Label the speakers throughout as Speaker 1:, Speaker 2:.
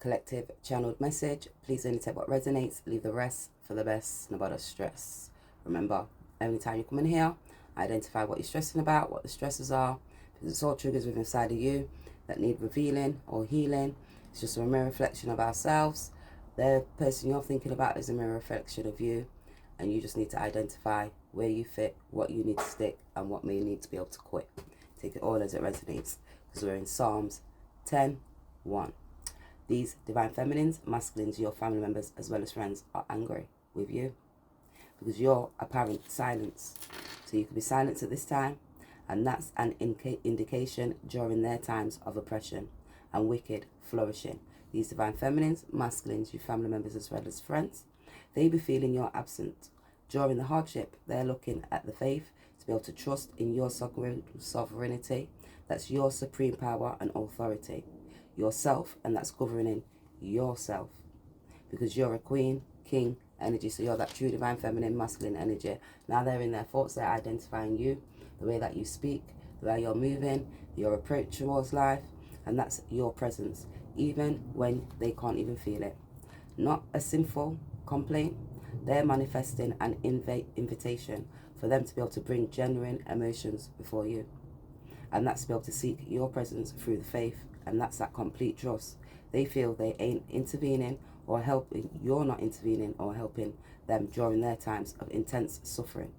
Speaker 1: collective channeled message. Please only take what resonates, leave the rest for the best, no bother stress. Remember, every time you come in here, identify what you're stressing about, what the stresses are, because it's all triggers within inside of you that need revealing or healing. It's just a mirror reflection of ourselves. The person you're thinking about is a mirror reflection of you, and you just need to identify where you fit, what you need to stick, and what may need to be able to quit. Take it all as it resonates, because we're in Psalms 10:1. These divine feminines, masculines, your family members as well as friends, are angry with you because you're apparent silence. So you could be silent at this time, and that's an indication during their times of oppression and wicked flourishing. These divine feminines, masculines, your family members as well as friends, they be feeling you're absent. During the hardship, they're looking at the faith to be able to trust in your sovereignty. That's your supreme power and authority. Yourself, and that's governing yourself. Because you're a queen, king energy, so you're that true divine feminine, masculine energy. Now they're in their thoughts, they're identifying you, the way that you speak, the way you're moving, your approach towards life, and that's your presence, even when they can't even feel it. Not a sinful complaint, they're manifesting an invitation for them to be able to bring genuine emotions before you. And that's to be able to seek your presence through the faith, and that's that complete trust. They feel they ain't intervening or helping, you're not intervening or helping them during their times of intense suffering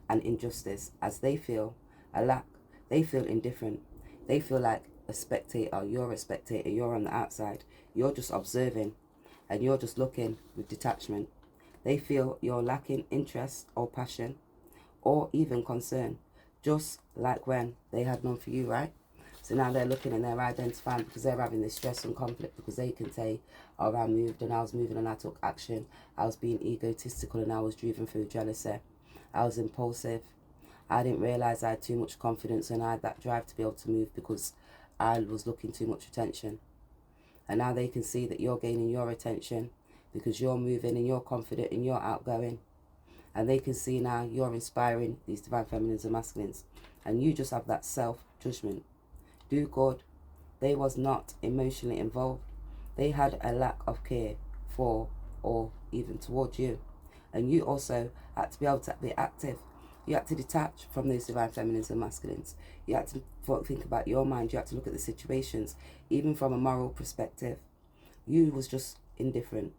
Speaker 1: and injustice, as they feel a lack, they feel indifferent, they feel like a spectator, you're on the outside, you're just observing, and you're just looking with detachment. They feel you're lacking interest or passion or even concern, just like when they had none for you, right? So now they're looking and they're identifying, because they're having this stress and conflict, because they can say, oh, I moved and I was moving and I took action. I was being egotistical and I was driven through jealousy. I was impulsive. I didn't realise I had too much confidence and I had that drive to be able to move because I was looking too much attention. And now they can see that you're gaining your attention because you're moving and you're confident and you're outgoing. And they can see now you're inspiring these divine feminines and masculines. And you just have that self-judgment. Do good. They was not emotionally involved. They had a lack of care for or even towards you. And you also had to be able to be active. You had to detach from those divine feminines and masculines. You had to think about your mind. You had to look at the situations, even from a moral perspective. You was just indifferent.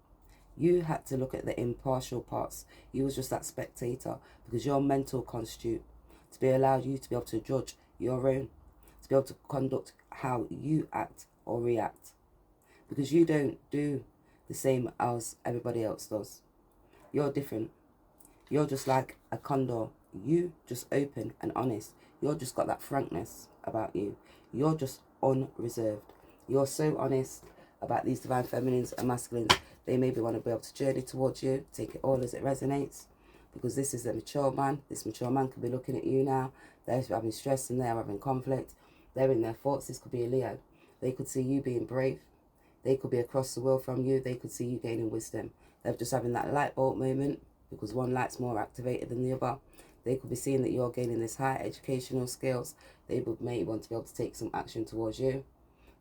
Speaker 1: You had to look at the impartial parts. You was just that spectator, because your mental constitute to be allowed you to be able to judge your own, to be able to conduct how you act or react, because you don't do the same as everybody else does. You're different. You're just like a condor. You just open and honest. You're just got that frankness about you. You're just unreserved. You're so honest about these divine feminines and masculines. They maybe want to be able to journey towards you, take it all as it resonates, because this is a mature man. This mature man could be looking at you now. They're having stress and they're having conflict. They're in their thoughts. This could be a Leo. They could see you being brave. They could be across the world from you. They could see you gaining wisdom. They're just having that light bulb moment, because one light's more activated than the other. They could be seeing that you're gaining this high educational skills. They may want to be able to take some action towards you.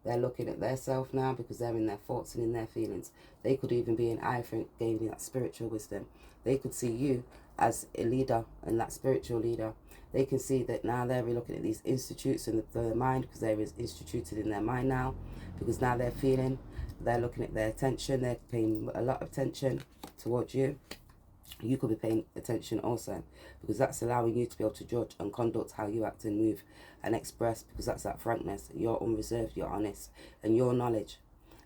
Speaker 1: They're looking at their self now because they're in their thoughts and in their feelings. They could even be in Iphone gaining that spiritual wisdom. They could see you as a leader and that spiritual leader. They can see that now they're looking at these institutes in their mind, because they're instituted in their mind now, because now they're feeling, they're looking at their attention, they're paying a lot of attention towards you. You could be paying attention also, because that's allowing you to be able to judge and conduct how you act and move and express, because that's that frankness. You're unreserved, you're honest, and your knowledge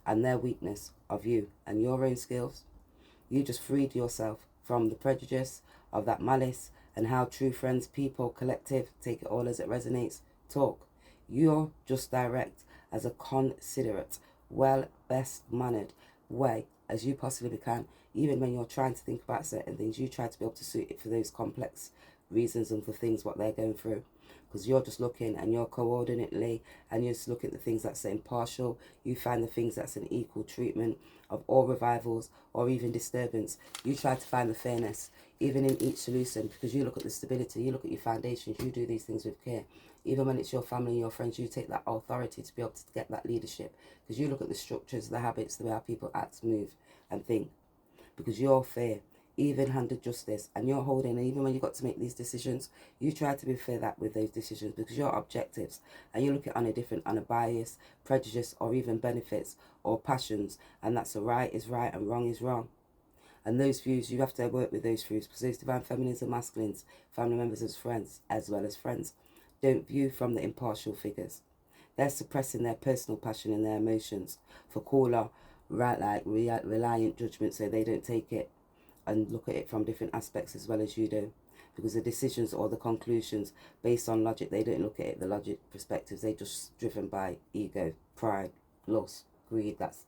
Speaker 1: and their weakness of you and your own skills. You just freed yourself from the prejudice of that malice and how true friends, people, collective, take it all as it resonates, talk. You're just direct as a considerate, well, best-mannered way as you possibly can. Even when you're trying to think about certain things, you try to be able to suit it for those complex reasons and for things what they're going through. Because you're just looking and you're coordinately and you just look at the things that's impartial. You find the things that's an equal treatment of all revivals or even disturbance. You try to find the fairness even in each solution, because you look at the stability, you look at your foundations, you do these things with care. Even when it's your family and your friends, you take that authority to be able to get that leadership, because you look at the structures, the habits, the way how people act, move and think, because you're fair, even-handed justice, and you're holding, and even when you've got to make these decisions, you try to be fair that with those decisions, because your objectives, and you look at on a different, on a bias, prejudice, or even benefits or passions, and that's a right is right and wrong is wrong. And those views, you have to work with those views, because those divine feminines and masculines, family members as well as friends, don't view from the impartial figures. They're suppressing their personal passion and their emotions for cooler, right, like reliant judgment, so they don't take it and look at it from different aspects as well as you do. Because the decisions or the conclusions based on logic, they don't look at it, the logic perspectives, they're just driven by ego, pride, lust, greed, that's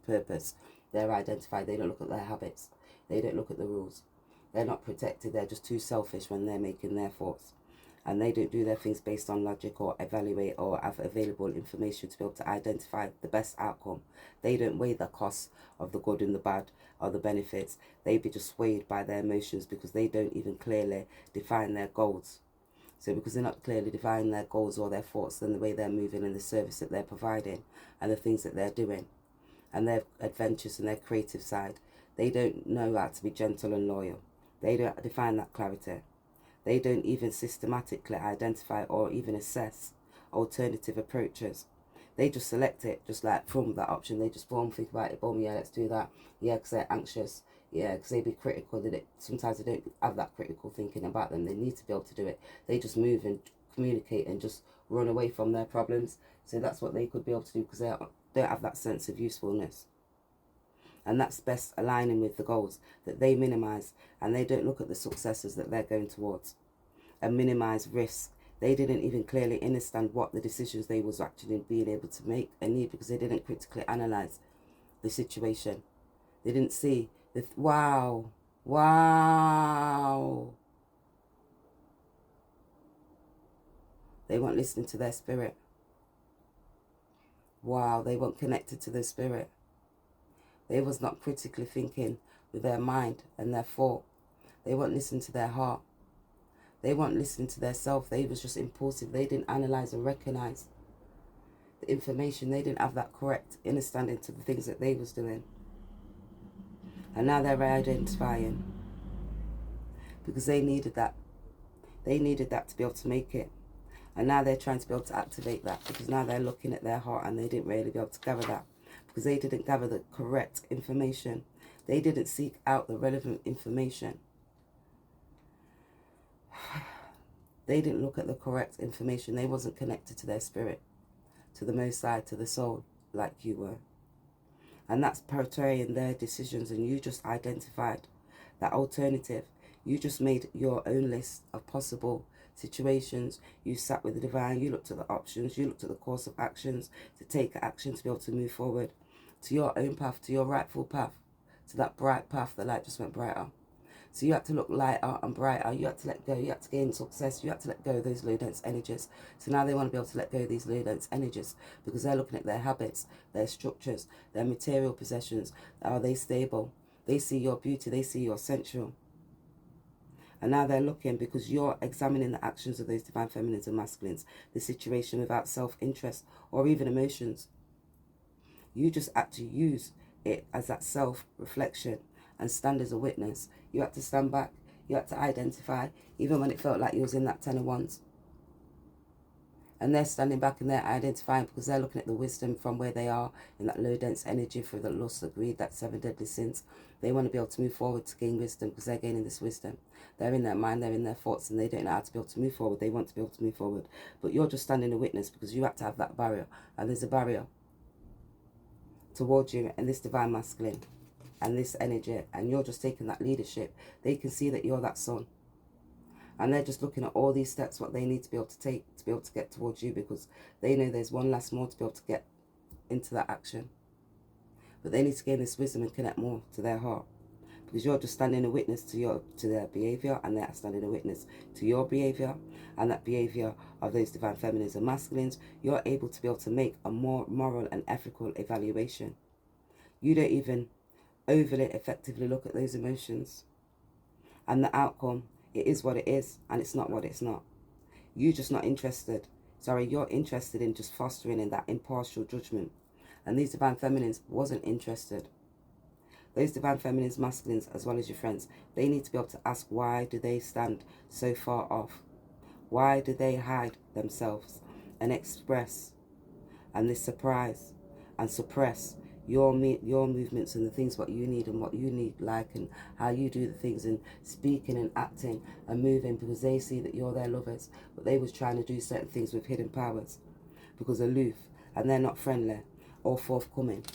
Speaker 1: purpose. They're identified, they don't look at their habits. They don't look at the rules. They're not protected. They're just too selfish when they're making their thoughts. And they don't do their things based on logic or evaluate or have available information to be able to identify the best outcome. They don't weigh the costs of the good and the bad or the benefits. They be just swayed by their emotions, because they don't even clearly define their goals. So because they're not clearly defining their goals or their thoughts, then the way they're moving and the service that they're providing and the things that they're doing and their adventures and their creative side, they don't know how to be gentle and loyal. They don't define that clarity. They don't even systematically identify or even assess alternative approaches. They just select it, just like from that option. They just boom, think about it, boom, yeah, let's do that. Yeah, because they're anxious. Yeah, because they be critical. Sometimes they don't have that critical thinking about them. They need to be able to do it. They just move and communicate and just run away from their problems. So that's what they could be able to do, because they don't have that sense of usefulness. And that's best aligning with the goals that they minimize, and they don't look at the successes that they're going towards and minimize risk. They didn't even clearly understand what the decisions they was actually being able to make and need, because they didn't critically analyze the situation. They didn't see the wow. They weren't listening to their spirit. Wow, they weren't connected to their spirit. They was not critically thinking with their mind and their thought. They weren't listening to their heart. They weren't listening to their self. They was just impulsive. They didn't analyze and recognize the information. They didn't have that correct understanding to the things that they was doing. And now they're identifying, because they needed that. They needed that to be able to make it. And now they're trying to be able to activate that, because now they're looking at their heart and they didn't really be able to gather that, because they didn't gather the correct information. They didn't seek out the relevant information. They didn't look at the correct information. They wasn't connected to their spirit, to the Most High, to the soul, like you were. And that's portraying their decisions, and you just identified that alternative. You just made your own list of possible situations. You sat with the divine, you looked at the options, you looked at the course of actions to take action to be able to move forward to your own path, to your rightful path, to that bright path. The light just went brighter. So you had to look lighter and brighter. You had to let go. You had to gain success. You had to let go of those low dense energies. So now they want to be able to let go of these low dense energies, because they're looking at their habits, their structures, their material possessions. Are they stable? They see your beauty. They see your sensual. And now they're looking, because you're examining the actions of those divine feminines and masculines, the situation without self-interest or even emotions. You just had to use it as that self-reflection and stand as a witness. You had to stand back. You had to identify, even when it felt like you was in that 10 of Wands. And they're standing back and they're identifying, because they're looking at the wisdom from where they are in that low dense energy through the lust, the greed, that 7 deadly sins. They want to be able to move forward to gain wisdom, because they're gaining this wisdom. They're in their mind, they're in their thoughts, and they don't know how to be able to move forward. They want to be able to move forward. But you're just standing a witness, because you have to have that barrier. And there's a barrier towards you and this divine masculine and this energy. And you're just taking that leadership. They can see that you're that sun. And they're just looking at all these steps, what they need to be able to take to be able to get towards you, because they know there's one last more to be able to get into that action. But they need to gain this wisdom and connect more to their heart, because you're just standing a witness to their behavior, and they're standing a witness to your behavior, and that behavior of those divine feminines and masculines. You're able to be able to make a more moral and ethical evaluation. You don't even overly effectively look at those emotions, and the outcome, it is what it is, and it's not what it's not. You're just not interested. Sorry, you're interested in just fostering in that impartial judgment, and these divine feminines wasn't interested. Those divine feminines, masculines, as well as your friends, they need to be able to ask, why do they stand so far off? Why do they hide themselves and express and this surprise and suppress your movements and the things what you need and what you need, like, and how you do the things, and speaking and acting and moving, because they see that you're their lovers, but they was trying to do certain things with hidden powers, because aloof, and they're not friendly or forthcoming.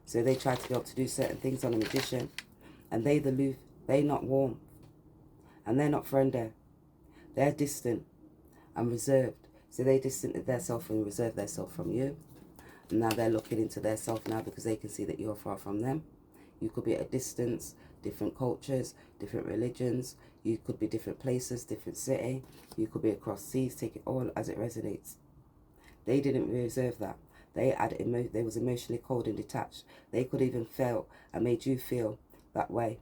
Speaker 1: So they try to be able to do certain things on a magician, and they the aloof, they not warm, and they're not friendly. They're distant and reserved. So they distanced themselves and reserved themselves from you. And now they're looking into their self now, because they can see that you're far from them. You could be at a distance, different cultures, different religions. You could be different places, different city. You could be across seas. Take it all as it resonates. They didn't reserve that. They was emotionally cold and detached. They could even feel and made you feel that way.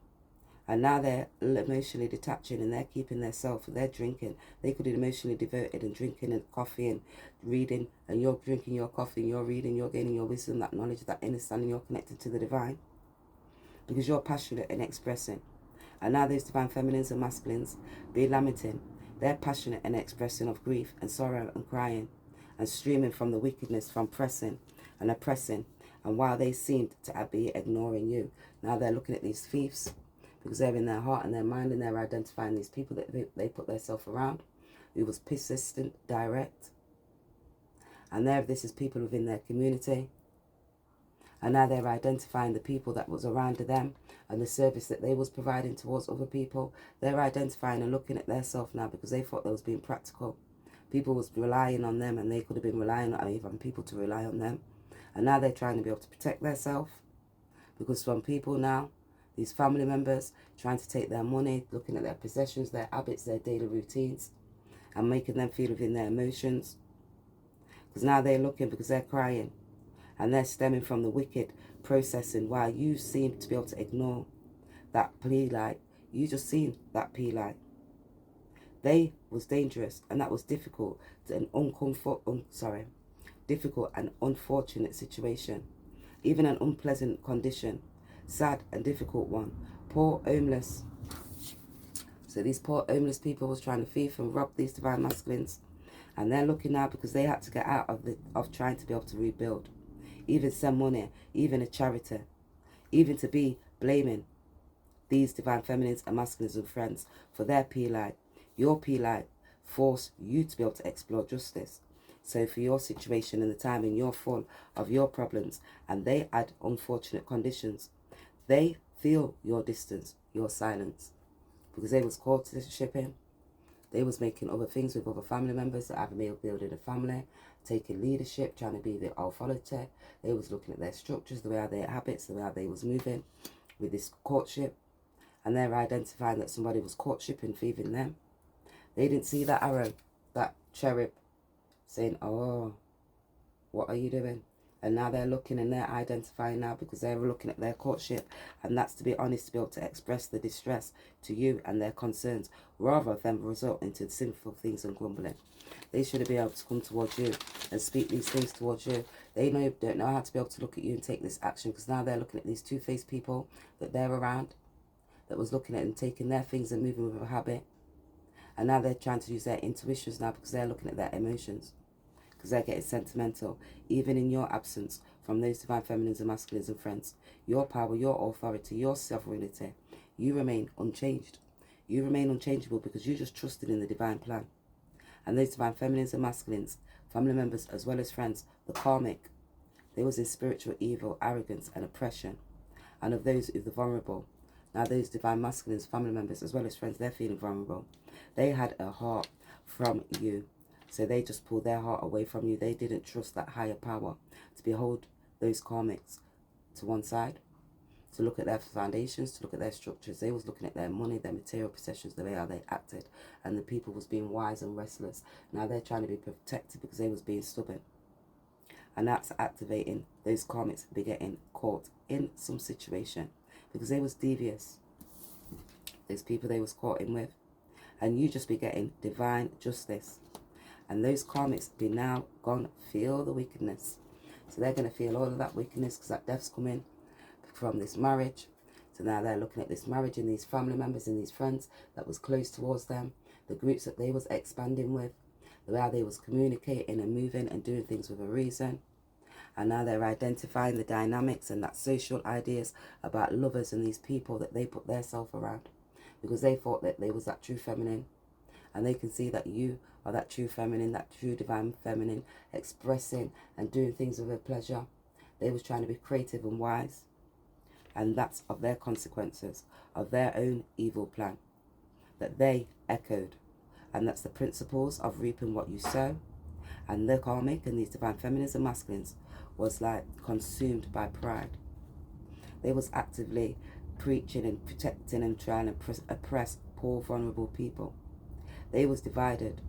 Speaker 1: And now they're emotionally detaching, and they're keeping their self, they're drinking. They could be emotionally devoted and drinking and coffee and reading, and you're drinking your coffee and you're reading, you're gaining your wisdom, that knowledge, that understanding, you're connected to the divine, because you're passionate and expressing. And now those divine feminines and masculines, be lamenting. They're passionate and expressing of grief and sorrow and crying and streaming from the wickedness, from pressing and oppressing. And while they seemed to be ignoring you, now they're looking at these thieves, because they're in their heart and their mind, and they're identifying these people that they put themselves around, who was persistent, direct. And this is people within their community. And now they're identifying the people that was around them and the service that they was providing towards other people. They're identifying and looking at their self now, because they thought they was being practical. People was relying on them, and they could have been relying on even people to rely on them. And now they're trying to be able to protect themselves, because from people now, these family members trying to take their money, looking at their possessions, their habits, their daily routines, and making them feel within their emotions. Because now they're looking, because they're crying, and they're stemming from the wicked processing, while you seem to be able to ignore that plea light. You just seen that plea light. They was dangerous, and that was difficult, difficult and unfortunate situation, even an unpleasant condition, sad and difficult one. Poor homeless. So these poor homeless people was trying to thief and rob these divine masculines, and they're looking now, because they had to get out of trying to be able to rebuild, even send money, even a charity, even to be blaming these divine feminines and masculines and friends for their P-light. Your P-light force you to be able to explore justice. So for your situation and the time, and you're full of your problems, and they had unfortunate conditions, they feel your distance, your silence, because they was called to shipping. They was making other things with other family members, that have building a family, taking leadership, trying to be the authority. They was looking at their structures, the way their habits, the way they was moving with this courtship, and they're identifying that somebody was courtshiping, thieving them. They didn't see that arrow, that cherub, saying, oh, what are you doing? And now they're looking, and they're identifying now, because they're looking at their courtship, and that's to be honest, to be able to express the distress to you and their concerns, rather than result into sinful things and grumbling. They should be able to come towards you and speak these things towards you. They don't know how to be able to look at you and take this action, because now they're looking at these two-faced people that they're around, that was looking at and taking their things and moving with a habit. And now they're trying to use their intuitions now, because they're looking at their emotions, because they're getting sentimental, even in your absence, from those divine feminines and masculines and friends. Your power, your authority, your sovereignty, you remain unchanged. You remain unchangeable, because you just trusted in the divine plan. And those divine feminines and masculines, family members as well as friends, the karmic, they was in spiritual evil, arrogance and oppression. And of those who the vulnerable, now those divine masculines, family members as well as friends, they're feeling vulnerable. They had a heart from you, so they just pulled their heart away from you. They didn't trust that higher power to behold those karmics to one side. to look at their foundations, to look at their structures. They was looking at their money, their material possessions, the way how they acted, and the people was being wise and restless. Now they're trying to be protected because they was being stubborn. And that's activating those karmics be getting caught in some situation because they was devious. Those people they was caught in with. And you just be getting divine justice. And those karmics be now gone feel the wickedness. So they're going to feel all of that wickedness because that death's coming from this marriage. So now they're looking at this marriage and these family members and these friends that was close towards them. The groups that they was expanding with. The way they was communicating and moving and doing things with a reason. And now they're identifying the dynamics and that social ideas about lovers and these people that they put their self around. Because they thought that they was that true feminine. And they can see that you are that true feminine, that true divine feminine, expressing and doing things with a pleasure. They was trying to be creative and wise. And that's of their consequences, of their own evil plan that they echoed. And that's the principles of reaping what you sow. And the karmic and these divine feminines and masculines was like consumed by pride. They was actively preaching and protecting and trying to oppress poor, vulnerable people. They was divided.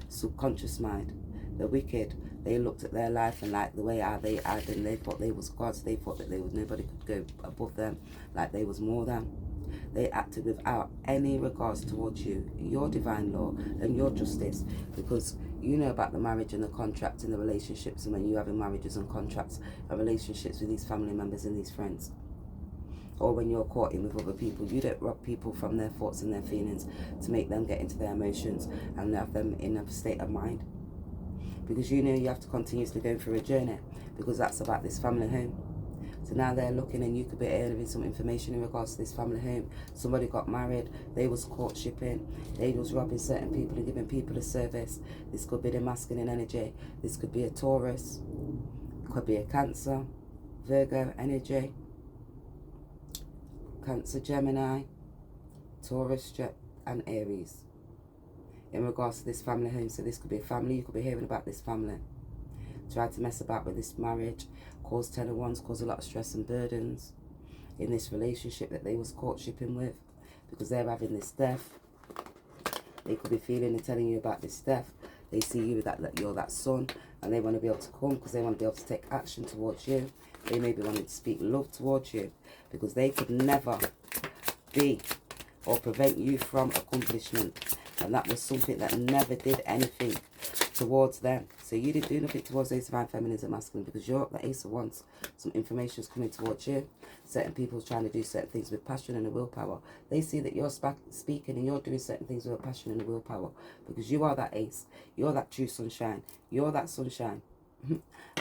Speaker 1: Subconscious mind. The wicked, they looked at their life and like the way how they had, and they thought they was gods. They thought that they was nobody could go above them, like they was more than. They acted without any regards towards you, your divine law and your justice, because you know about the marriage and the contract and the relationships, and when you having marriages and contracts and relationships with these family members and these friends. Or when you're caught in with other people, you don't rob people from their thoughts and their feelings to make them get into their emotions and have them in a state of mind. Because you know you have to continuously go through a journey, because that's about this family home. So now they're looking, and you could be hearing some information in regards to this family home. Somebody got married, they was courtshiping, they was robbing certain people and giving people a service. This could be the masculine energy. This could be a Taurus, could be a Cancer, Virgo energy, Cancer, Gemini, Taurus, and Aries. In regards to this family home, so this could be a family, you could be hearing about this family. Try to mess about with this marriage, cause 10 of Wands, cause a lot of stress and burdens in this relationship that they was courtshiping with, because they're having this death. They could be feeling and telling you about this death. They see you that you're that son, and they want to be able to come because they want to be able to take action towards you. They may be wanting to speak love towards you, because they could never be or prevent you from accomplishment. And that was something that never did anything towards them. So you didn't do nothing towards those divine feminines and masculine, because you're the Ace of Wands. Some information is coming towards you. Certain people trying to do certain things with passion and a willpower. They see that you're speaking and you're doing certain things with a passion and a willpower, because you are that ace. You're that true sunshine. You're that sunshine.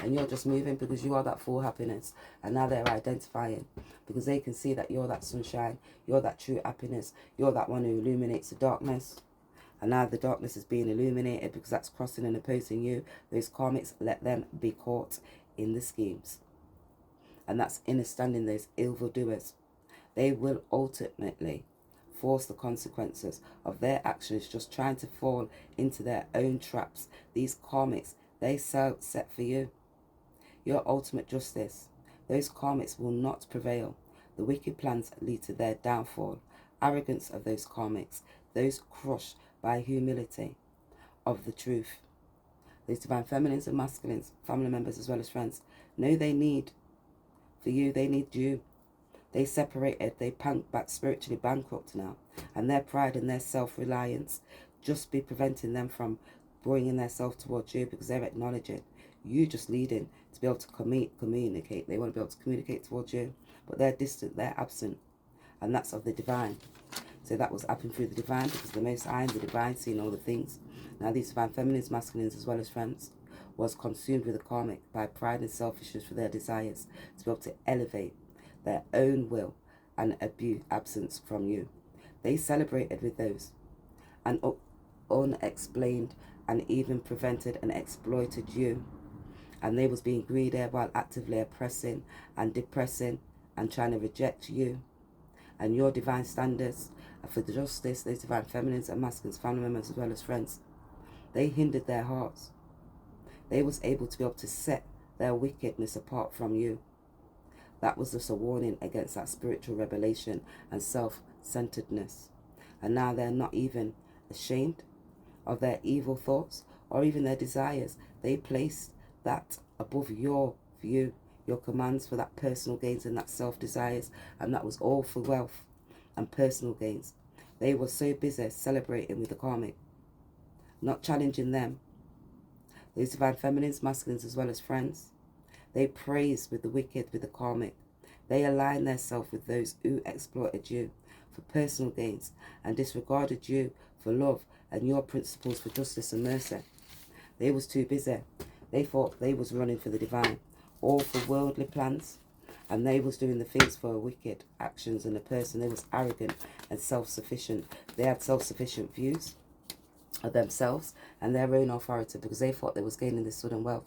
Speaker 1: And you're just moving because you are that full happiness. And now they're identifying, because they can see that you're that sunshine. You're that true happiness. You're that one who illuminates the darkness. And now the darkness is being illuminated, because that's crossing and opposing you. Those karmics, let them be caught in the schemes. And that's understanding those evildoers. They will ultimately force the consequences of their actions, just trying to fall into their own traps. These karmics, they set for you. Your ultimate justice. Those karmics will not prevail. The wicked plans lead to their downfall. Arrogance of those karmics. Those crushed by humility of the truth. These divine feminines and masculines, family members as well as friends, know they need for you, they need you. They separated, they back spiritually bankrupt now. And their pride and their self-reliance just be preventing them from bringing their self towards you, because they're acknowledging you just leading to be able to communicate. They want to be able to communicate towards you, but they're distant, they're absent. And that's of the divine. So that was happening through the divine, because the Most High and the divine seeing all the things. Now these divine feminines, masculines as well as friends, was consumed with the karmic by pride and selfishness for their desires to be able to elevate their own will and absence from you. They celebrated with those and unexplained and even prevented and exploited you. And they was being greedy while actively oppressing and depressing and trying to reject you and your divine standards for the justice. Those divine feminines and masculines, family members as well as friends, they hindered their hearts. They was able to be able to set their wickedness apart from you. That was just a warning against that spiritual revelation and self-centeredness. And now they're not even ashamed of their evil thoughts or even their desires. They placed that above your view, your commands for that personal gains and that self-desires, and that was all for wealth and personal gains. They were so busy celebrating with the karmic, not challenging them. Those divine feminines, masculines as well as friends, they praise with the wicked, with the karmic. They align themselves with those who exploited you for personal gains and disregarded you for love and your principles for justice and mercy. They was too busy. They thought they was running for the divine, all for worldly plans, and they was doing the things for wicked actions, and the person, they was arrogant and self-sufficient. They had self-sufficient views of themselves and their own authority because they thought they was gaining this sudden wealth.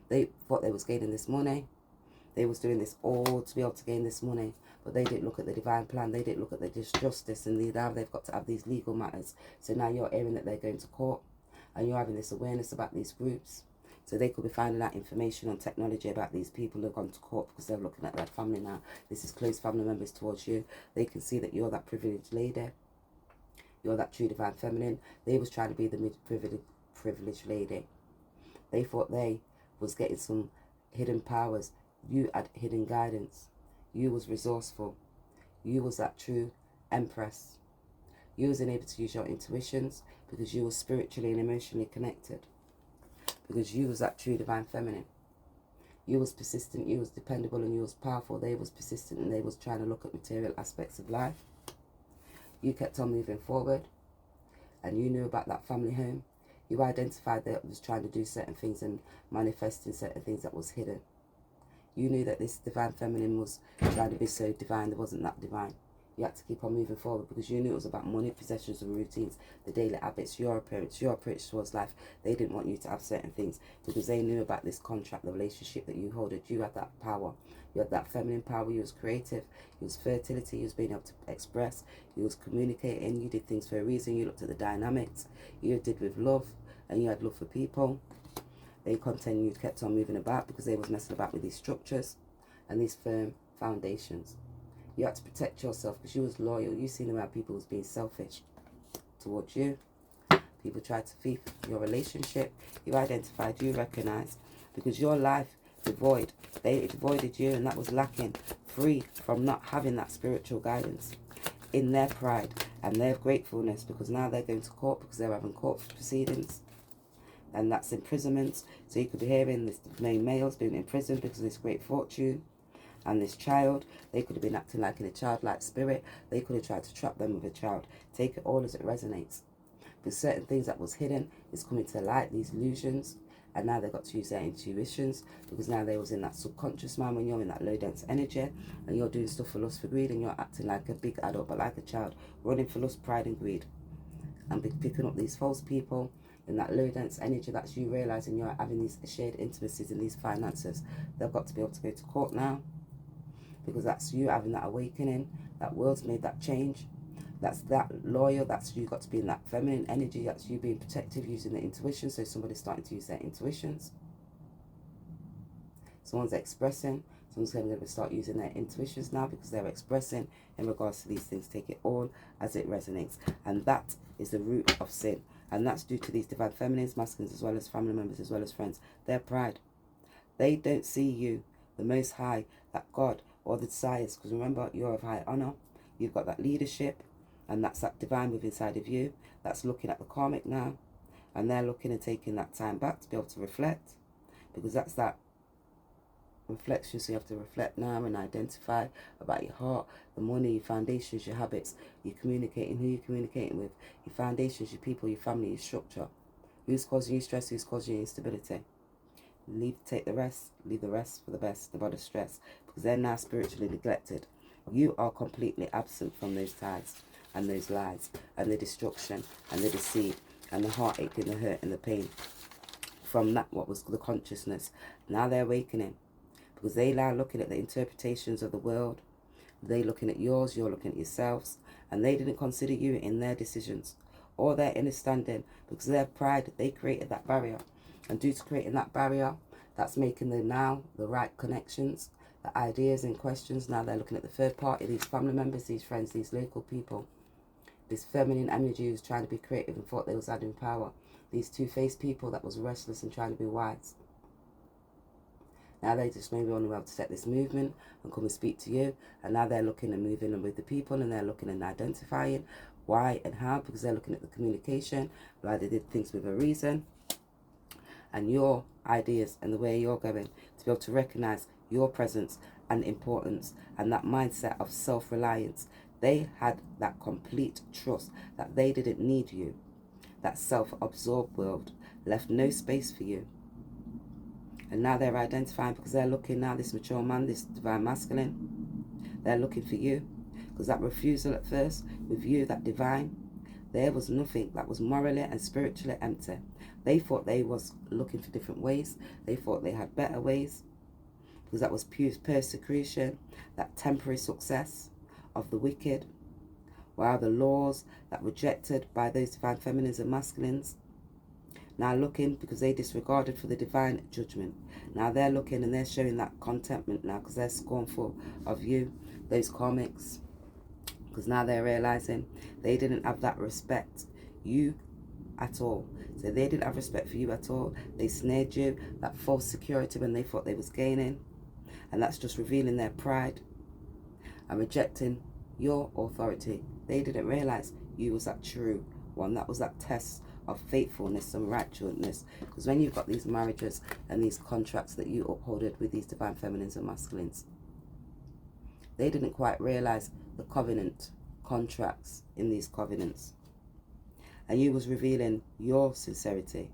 Speaker 1: They thought they was gaining this money. They was doing this all to be able to gain this money, but they didn't look at the divine plan. They didn't look at the justice, and now they've got to have these legal matters. So now you're hearing that they're going to court, and you're having this awareness about these groups. So they could be finding out information on technology about these people who have gone to court because they're looking at their family now. This is close family members towards you. They can see that you're that privileged lady. You're that true divine feminine. They was trying to be the privileged lady. They thought they was getting some hidden powers. You had hidden guidance. You was resourceful. You was that true empress. You was able to use your intuitions because you were spiritually and emotionally connected. Because you was that true divine feminine. You was persistent, you was dependable, and you was powerful. They was persistent and they was trying to look at material aspects of life. You kept on moving forward and you knew about that family home. You identified that it was trying to do certain things and manifesting certain things that was hidden. You knew that this divine feminine was trying to be so divine, there wasn't that divine. You had to keep on moving forward because you knew it was about money, possessions and routines, the daily habits, your approach towards life. They didn't want you to have certain things because they knew about this contract, the relationship that you hold. You had that power. You had that feminine power. You was creative. You was fertility. You was being able to express. You was communicating. You did things for a reason. You looked at the dynamics. You did with love and you had love for people. They continued, kept on moving about because they was messing about with these structures and these firm foundations. You had to protect yourself because you was loyal. You seen around people was being selfish towards you. People tried to thief your relationship. You identified, you recognized because your life devoid. They avoided you and that was lacking, free from not having that spiritual guidance. In their pride and their gratefulness because now they're going to court because they're having court proceedings. And that's imprisonment. So you could be hearing this main males being imprisoned because of this great fortune. And this child, they could have been acting like in a childlike spirit. They could have tried to trap them with a child. Take it all as it resonates. But certain things that was hidden is coming to light, these illusions. And now they've got to use their intuitions because now they was in that subconscious mind when you're in that low dense energy and you're doing stuff for lust, for greed, and you're acting like a big adult but like a child, running for lust, pride and greed. And picking up these false people in that low dense energy, that's you realizing you're having these shared intimacies and these finances. They've got to be able to go to court now because that's you having that awakening. That world's made that change. That's that loyal. That's you got to be in that feminine energy. That's you being protective, using the intuition. So somebody's starting to use their intuitions. Someone's expressing. Someone's going to start using their intuitions now because they're expressing in regards to these things. Take it all as it resonates. And that is the root of sin. And that's due to these divine feminines, masculines, as well as family members, as well as friends. Their pride. They don't see you, the Most High, that God, or the desires. Because remember, you're of high honor. You've got that leadership. And that's that divine within inside of you. That's looking at the karmic now. And they're looking and taking that time back to be able to reflect. Because that's that reflection. So you have to reflect now and identify about your heart, the money, your foundations, your habits, you're communicating, who you're communicating with, your foundations, your people, your family, your structure. Who's causing you stress, who's causing you instability. Take the rest, leave the rest for the best, about the stress. Because they're now spiritually neglected. You are completely absent from those ties and those lies and the destruction and the deceit and the heartache and the hurt and the pain. From that, what was the consciousness. Now they're awakening. Because they now looking at the interpretations of the world. They looking at yours, you're looking at yourselves. And they didn't consider you in their decisions or their understanding. Because of their pride, they created that barrier. And due to creating that barrier, that's making them now the right connections. the ideas and questions. Now they're looking at the third party, these family members, these friends, these local people. This feminine energy who's trying to be creative and thought they was adding power. These two-faced people that was restless and trying to be wise. Now they just maybe want to be able to set this movement and come and speak to you. And now they're looking and moving with the people, and they're looking and identifying why and how, because they're looking at the communication, why they did things with a reason. And your ideas and the way you're going, to be able to recognize your presence and importance and that mindset of self-reliance. They had that complete trust that they didn't need you. That self-absorbed world left no space for you. And now they're identifying, because they're looking now, this mature man, this divine masculine, they're looking for you. Because that refusal at first with you, that divine, there was nothing that was morally and spiritually empty. They thought they was looking for different ways. They thought they had better ways. Because that was pure persecution, that temporary success of the wicked. While the laws that rejected by those divine feminines and masculines, now looking, because they disregarded for the divine judgment. Now they're looking and they're showing that contentment now, because they're scornful of you, those karmics. Because now they're realizing they didn't have that respect you at all. So they didn't have respect for you at all. They snared you, that false security when they thought they was gaining. And that's just revealing their pride and rejecting your authority. They didn't realize you was that true one. That was that test of faithfulness and righteousness. Because when you've got these marriages and these contracts that you upholded with these divine feminines and masculines, they didn't quite realize the covenant contracts in these covenants. And you was revealing your sincerity,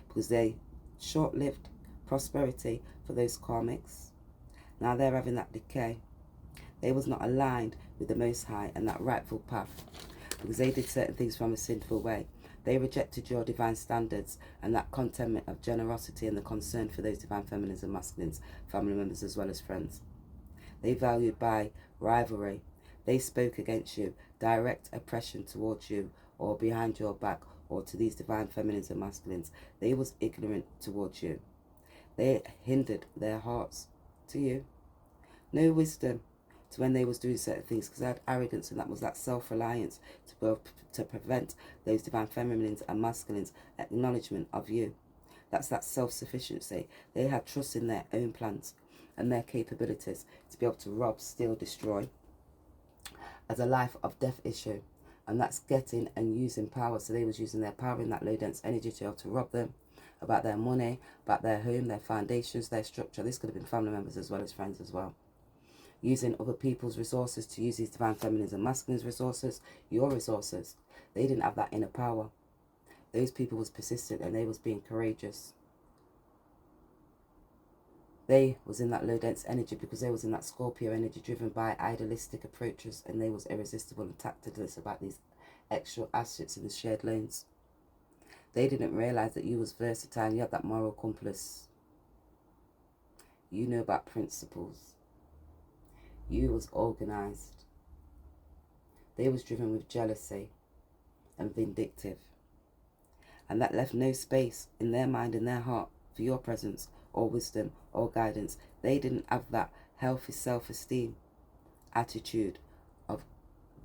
Speaker 1: because they short-lived prosperity for those karmics. Now they're having that decay. They was not aligned with the Most High and that rightful path, because they did certain things from a sinful way. They rejected your divine standards and that contentment of generosity and the concern for those divine feminines and masculines, family members as well as friends. They valued by rivalry. They spoke against you, direct oppression towards you, or behind your back, or to these divine feminines and masculines. They was ignorant towards you. They hindered their hearts to you. No wisdom to when they was doing certain things, because they had arrogance, and that was that self-reliance to prevent those divine feminines and masculines acknowledgement of you. That's that self-sufficiency. They had trust in their own plans and their capabilities to be able to rob, steal, destroy as a life of death issue. And that's getting and using power. So they was using their power in that low dense energy to be able to rob them about their money, about their home, their foundations, their structure. This could have been family members as well as friends as well. Using other people's resources to use these divine feminines and masculines resources, your resources. They didn't have that inner power. Those people was persistent and they was being courageous. They was in that low dense energy because they was in that Scorpio energy driven by idealistic approaches, and they was irresistible and tactless about these extra assets and the shared loans. They didn't realize that you was versatile and you had that moral compass. You knew about principles. You was organized. They was driven with jealousy and vindictive. And that left no space in their mind and their heart for your presence or wisdom or guidance. They didn't have that healthy self-esteem attitude of,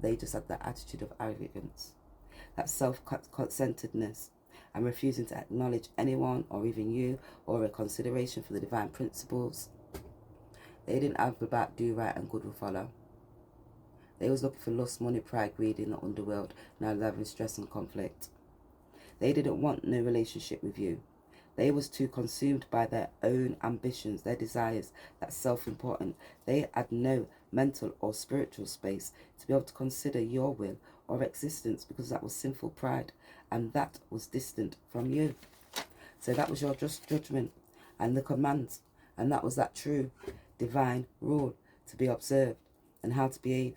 Speaker 1: they just had that attitude of arrogance, that self-centeredness, and refusing to acknowledge anyone or even you or a consideration for the divine principles. They didn't have about do right and good will follow. They was looking for lust, money, pride, greed in the underworld. Now they're having stress and conflict. They didn't want no relationship with you. They was too consumed by their own ambitions, their desires, that self-important. They had no mental or spiritual space to be able to consider your will or existence, because that was sinful pride, and that was distant from you. So that was your just judgment and the commands, and that was that true divine rule to be observed and how to behave.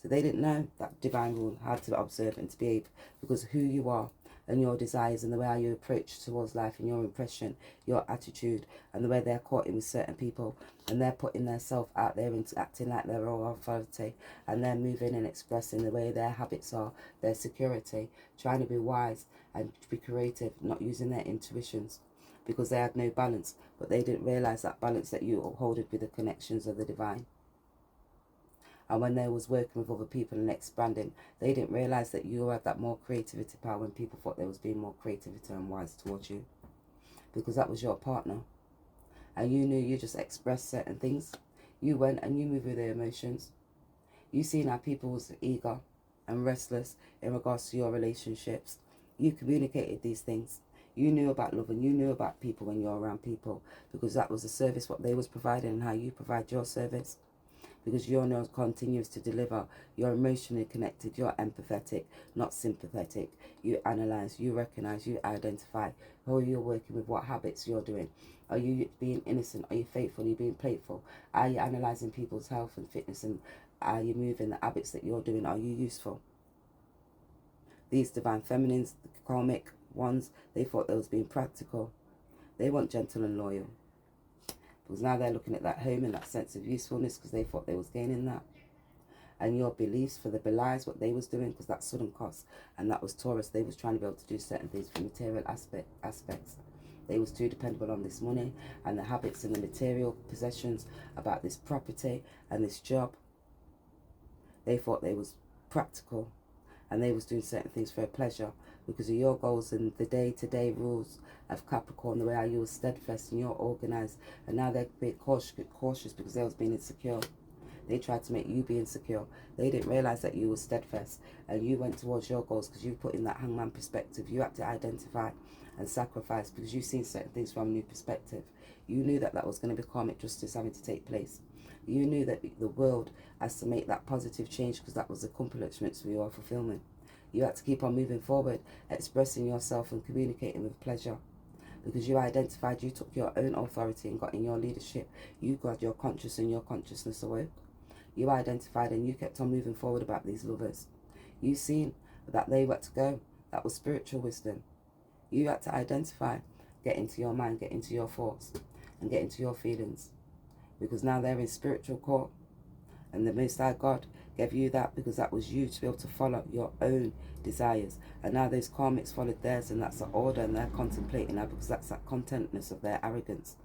Speaker 1: So they didn't know that divine rule, how to observe and to behave, because who you are and your desires and the way how you approach towards life and your impression, your attitude, and the way they're caught in with certain people, and they're putting their self out there and acting like they're all authority, and they're moving and expressing the way their habits are, their security, trying to be wise and be creative, not using their intuitions, because they had no balance, but they didn't realize that balance that you upholded with the connections of the divine. And when they was working with other people and expanding, they didn't realize that you had that more creativity power when people thought they was being more creativity and wise towards you, because that was your partner. And you knew you just expressed certain things. You went and you moved with their emotions. You seen how people was eager and restless in regards to your relationships. You communicated these things. You knew about love and you knew about people when you're around people, because that was the service what they was providing and how you provide your service. Because you're now continuous to deliver. You're emotionally connected. You're empathetic, not sympathetic. You analyze, you recognize, you identify who you're working with, what habits you're doing. Are you being innocent? Are you faithful? Are you being playful? Are you analyzing people's health and fitness? And are you moving the habits that you're doing? Are you useful? These divine feminines, the karmic ones, they thought they was being practical. They want gentle and loyal. Because now they're looking at that home and that sense of usefulness, because they thought they was gaining that. And your beliefs for the belies what they was doing, because that's sudden cost. And that was Taurus. They was trying to be able to do certain things for material aspects. They was too dependable on this money and the habits and the material possessions about this property and this job. They thought they was practical and they was doing certain things for a pleasure, because of your goals and the day-to-day rules of Capricorn, the way how you were steadfast and you're organised. And now they're a bit cautious because they was being insecure. They tried to make you be insecure. They didn't realise that you were steadfast and you went towards your goals because you put in that hangman perspective. You had to identify and sacrifice because you've seen certain things from a new perspective. You knew that that was going to be karmic justice having to take place. You knew that the world has to make that positive change because that was the accomplishments for your fulfillment. You had to keep on moving forward, expressing yourself and communicating with pleasure. Because you identified, you took your own authority and got in your leadership. You got your conscious and your consciousness awoke. You identified and you kept on moving forward about these lovers. You seen that they were to go. That was spiritual wisdom. You had to identify, get into your mind, get into your thoughts, and get into your feelings. Because now they're in spiritual court. And the Most High God gave you that because that was you to be able to follow your own desires. And now those karmics followed theirs, and that's the order, and they're contemplating now because that's that contentness of their arrogance.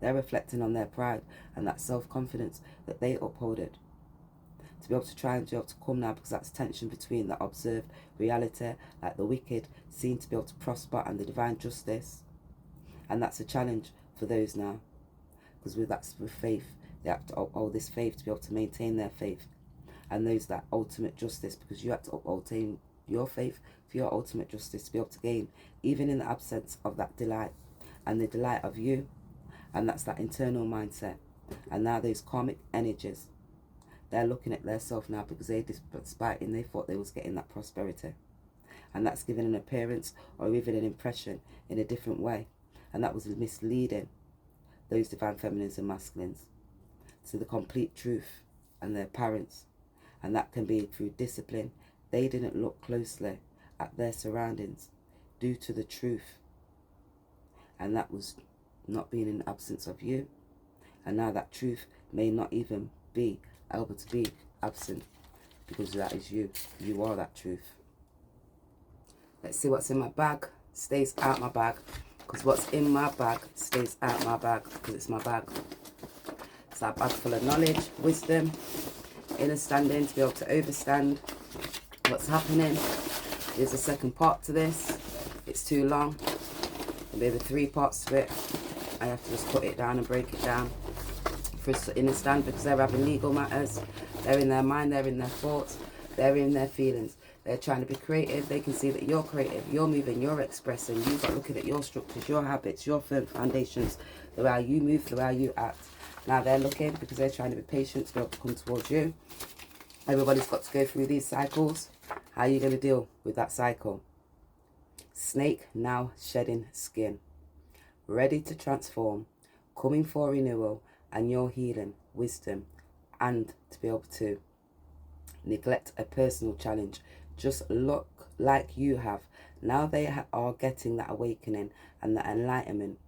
Speaker 1: They're reflecting on their pride and that self-confidence that they upholded. To be able to try and be able to come now, because that's tension between the observed reality, like the wicked seen to be able to prosper, and the divine justice. And that's a challenge for those now, because that's with faith. They have to uphold this faith to be able to maintain their faith. And those that ultimate justice, because you have to uphold your faith for your ultimate justice to be able to gain, even in the absence of that delight and the delight of you. And that's that internal mindset. And now those karmic energies, they're looking at their self now because they thought they was getting that prosperity. And that's giving an appearance or even an impression in a different way. And that was misleading those divine feminines and masculines to the complete truth and their parents. And that can be through discipline. They didn't look closely at their surroundings due to the truth. And that was not being in the absence of you. And now that truth may not even be able to be absent, because that is you. You are that truth. Let's see what's in my bag. Stays out my bag. Because what's in my bag stays out my bag, because it's my bag. It's a bag full of knowledge, wisdom, inner standing to be able to overstand what's happening. There's a second part to this. It's too long. There'll be 3 parts to it. I have to just cut it down and break it down for us to understand, because they're having legal matters. They're in their mind, they're in their thoughts, they're in their feelings. They're trying to be creative. They can see that you're creative, you're moving, you're expressing. You've got looking at your structures, your habits, your firm foundations, the way you move, the way you act. Now they're looking because they're trying to be patient to be able to come towards you. Everybody's got to go through these cycles. How are you going to deal with that cycle? Snake now shedding skin. Ready to transform. Coming for renewal and your healing, wisdom. And to be able to neglect a personal challenge. Just look like you have. Now they are getting that awakening and that enlightenment.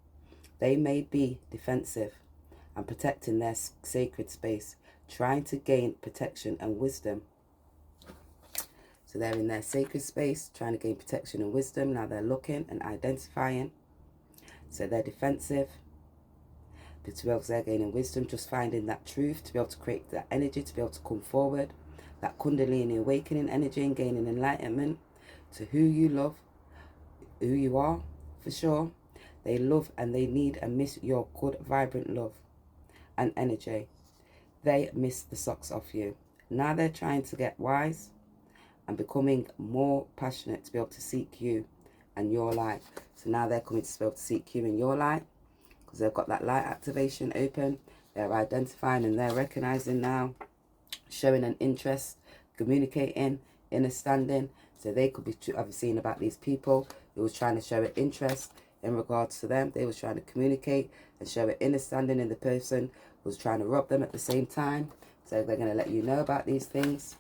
Speaker 1: They may be defensive and protecting their sacred space, trying to gain protection and wisdom. So they're in their sacred space, trying to gain protection and wisdom. Now they're looking and identifying So they're defensive. But to be able to, they're gaining wisdom, just finding that truth, to be able to create that energy, to be able to come forward. That Kundalini awakening energy and gaining enlightenment to who you love, who you are, for sure. They love and they need and miss your good, vibrant love and energy. They miss the socks off you. Now they're trying to get wise and becoming more passionate to be able to seek you and your light. So now they're coming to be able to seek you and your light, because they've got that light activation open. They're identifying and they're recognizing now, showing an interest, communicating, understanding. So they could be have seen about these people who was trying to show an interest in regards to them. They was trying to communicate and show an understanding in the person who was trying to rob them at the same time. So they're going to let you know about these things.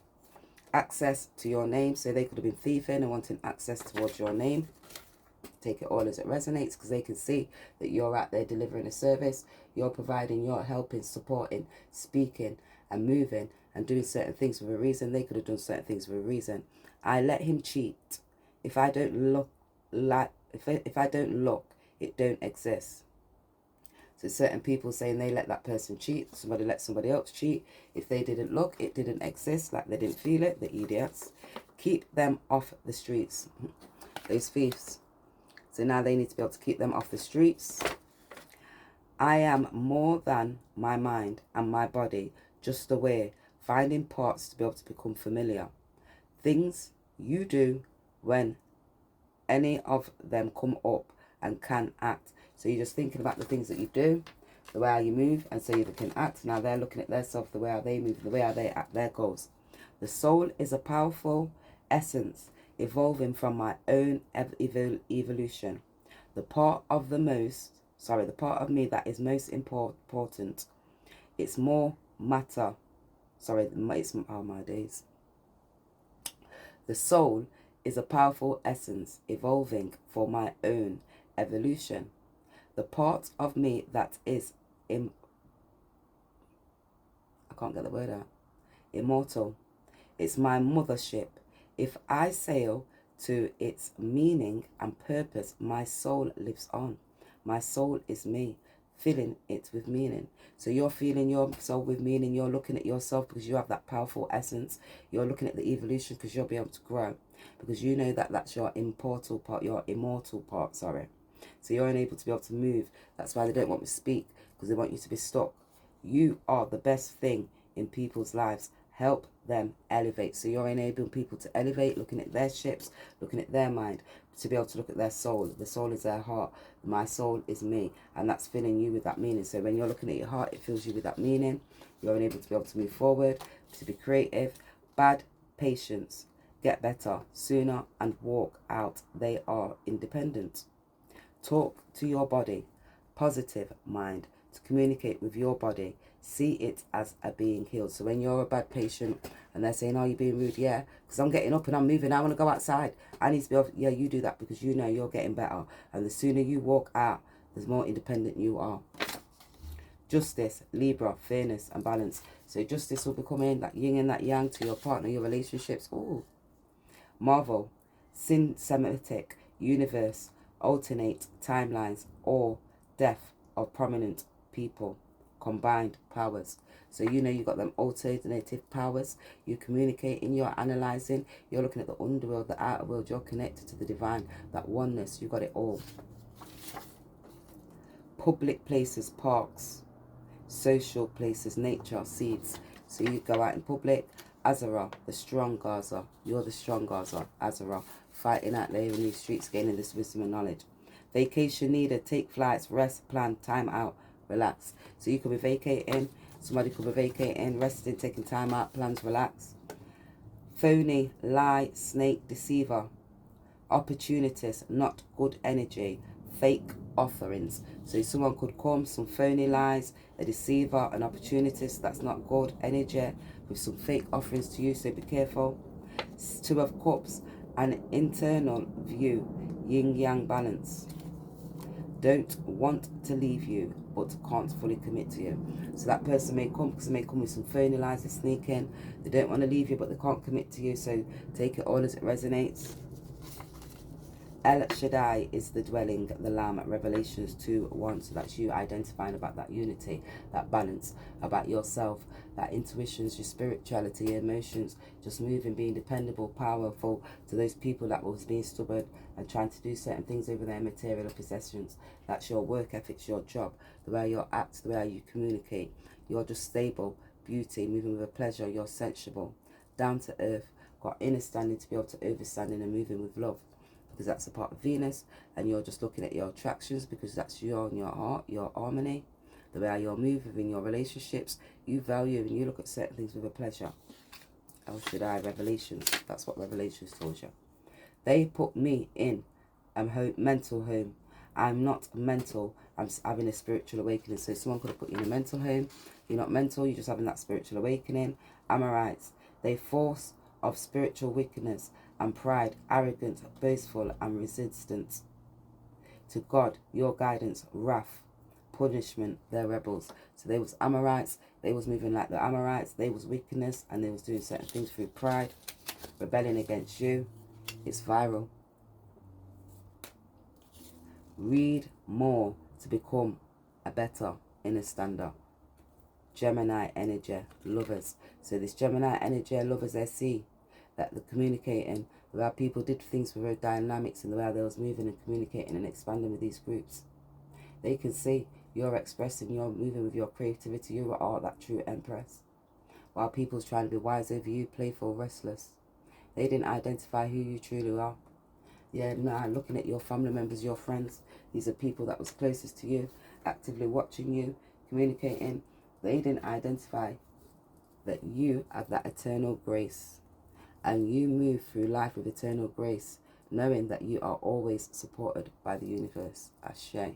Speaker 1: Access to your name. So they could have been thieving and wanting access towards your name. Take it all as it resonates, because they can see that you're out there delivering a service. You're providing, you're helping, supporting, speaking and moving and doing certain things for a reason. They could have done certain things for a reason. I let him cheat. If I don't look, if I don't look, it don't exist. So certain people saying they let that person cheat. Somebody let somebody else cheat. If they didn't look, it didn't exist. Like they didn't feel it. The idiots. Keep them off the streets. Those thieves. So now they need to be able to keep them off the streets. I am more than my mind and my body, just aware, finding parts to be able to become familiar. Things you do when any of them come up and can act. So you're just thinking about the things that you do, the way how you move, and so you can act. Now they're looking at themselves, the way how they move, the way how they act, their goals. The soul is a powerful essence evolving from my own evolution. The part of me that is most important. It's more matter. My days. The soul is a powerful essence evolving for my own evolution. The part of me that is I can't get the word out. Immortal. It's my mothership. If I sail to its meaning and purpose, my soul lives on. My soul is me, filling it with meaning. So you're feeling your soul with meaning. You're looking at yourself because you have that powerful essence. You're looking at the evolution because you'll be able to grow. Because you know that that's your immortal part, sorry. So you're unable to be able to move. That's why they don't want to speak, because they want you to be stuck. You are the best thing in people's lives. Help them elevate. So you're enabling people to elevate, looking at their ships, looking at their mind, to be able to look at their soul. The soul is their heart. My soul is me. And that's filling you with that meaning. So when you're looking at your heart, it fills you with that meaning. You're unable to be able to move forward, to be creative. Bad patience. Get better sooner and walk out. They are independent. Talk to your body. Positive mind. To communicate with your body. See it as a being healed. So when you're a bad patient and they're saying, oh, you're being rude, yeah, because I'm getting up and I'm moving, I want to go outside. I need to be able, yeah, you do that because you know you're getting better. And the sooner you walk out, the more independent you are. Justice, Libra, fairness and balance. So justice will be coming, that yin and that yang, to your partner, your relationships. Ooh. Marvel, Semitic, universe, alternate timelines, or death of prominent people. Combined powers. So you know you've got them alternative powers. You're communicating, you're analysing, you're looking at the underworld, the outer world, you're connected to the divine, that oneness, you got it all. Public places, parks, social places, nature, seeds. So you go out in public. Azara, the strong Gaza. You're the strong Gaza. Azara, fighting out there in these streets, gaining this wisdom and knowledge. Vacation needed, take flights, rest, plan, time out. Relax. So you could be vacating, somebody could be vacating, resting, taking time out, plans, relax. Phony, lie, snake, deceiver. Opportunities, not good energy. Fake offerings. So someone could come, some phony lies, a deceiver, an opportunist that's not good energy, with some fake offerings to you, so be careful. Two of Cups, an internal view, yin-yang balance. Don't want to leave you, but can't fully commit to you. So that person may come, because they may come with some phony lies, they sneak in. They don't want to leave you, but they can't commit to you. So take it all as it resonates. El Shaddai is the dwelling, the Lamb, Revelations 2:1. So that's you identifying about that unity, that balance, about yourself, that intuitions, your spirituality, your emotions, just moving, being dependable, powerful to those people that was being stubborn and trying to do certain things over their material possessions. That's your work ethic, your job, the way you act, the way you communicate. You're just stable, beauty, moving with a pleasure, you're sensible, down to earth, got inner standing to be able to overstanding and moving with love, because that's a part of Venus, and you're just looking at your attractions because that's you and your heart, your harmony, the way you're moving in your relationships. You value and you look at certain things with a pleasure. El Shaddai, Revelations, that's what Revelations told you. They put me in a mental home. I'm not mental, I'm having a spiritual awakening. So someone could have put you in a mental home. You're not mental, you're just having that spiritual awakening. Amorites, they force of spiritual wickedness and pride, arrogant, boastful, and resistant to God, your guidance, wrath, punishment, they're rebels. So they was Amorites, they was moving like the Amorites, they was wickedness, and they was doing certain things through pride, rebelling against you. It's viral. Read more to become a better inner stander. Gemini energy, lovers. So this Gemini energy, lovers, they see that the communicating, the way people did things with their dynamics and the way they was moving and communicating and expanding with these groups. They can see you're expressing, you're moving with your creativity, you are that true empress. While people's trying to be wise over you, playful, restless. They didn't identify who you truly are. Yeah, nah, looking at your family members, your friends, these are people that was closest to you, actively watching you, communicating. They didn't identify that you have that eternal grace, and you move through life with eternal grace, knowing that you are always supported by the universe. Ashe.